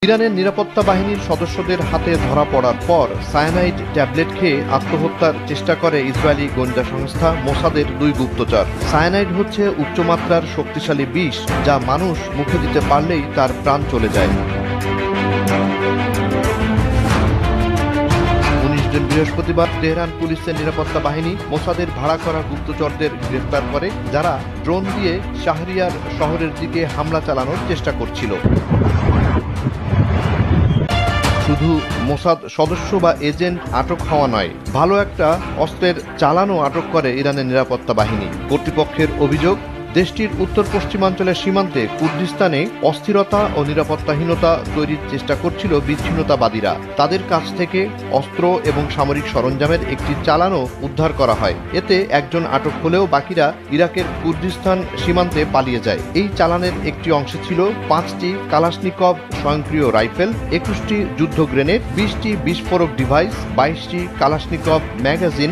ইরানের নিরাপত্তা বাহিনীর সদস্যদের হাতে ধরা পড়ার পর সায়ানাইড ট্যাবলেট খেয়ে আত্মহত্যার চেষ্টা করে ইসরায়েলি গোয়েন্দা সংস্থা মোসাদের দুই গুপ্তচর। সায়ানাইড হচ্ছে উচ্চমাত্রার শক্তিশালী বিষ, যা মানুষ মুখে দিতে পারলেই তার প্রাণ চলে যায়। বৃহস্পতিবার তেহরান পুলিশের নিরাপত্তা বাহিনী মোসাদের ভাড়া করা গুপ্তচরদের গ্রেফতার করে, যারা ড্রোন দিয়ে শাহরিয়ার শহরের দিকে হামলা চালানোর চেষ্টা করছিল। শুধু মোসাদ সদস্য বা এজেন্ট আটক হওয়া নয়, ভালো একটা অস্ত্রের চালানও আটক করে ইরানের নিরাপত্তা বাহিনী। কর্তৃপক্ষের অভিযোগ, দেশটির উত্তর পশ্চিমাঞ্চলের সীমান্তে কুর্দিস্তানে অস্থিরতা ও নিরাপত্তাহীনতা তৈরির চেষ্টা করছিল বিচ্ছিন্নতাবাদীরা। তাদের কাছ থেকে অস্ত্র এবং সামরিক সরঞ্জামের একটি চালানও উদ্ধার করা হয়। এতে একজন আটক হলেও বাকিরা ইরাকের কুর্দিস্তান সীমান্তে পালিয়ে যায়। এই চালানের একটি অংশে ছিল 5টি কালাশনিকভ স্বয়ংক্রিয় রাইফেল, 21টি যুদ্ধ গ্রেনেড, 20টি বিস্ফোরক ডিভাইস, 22টি কালাশনিকভ ম্যাগাজিন,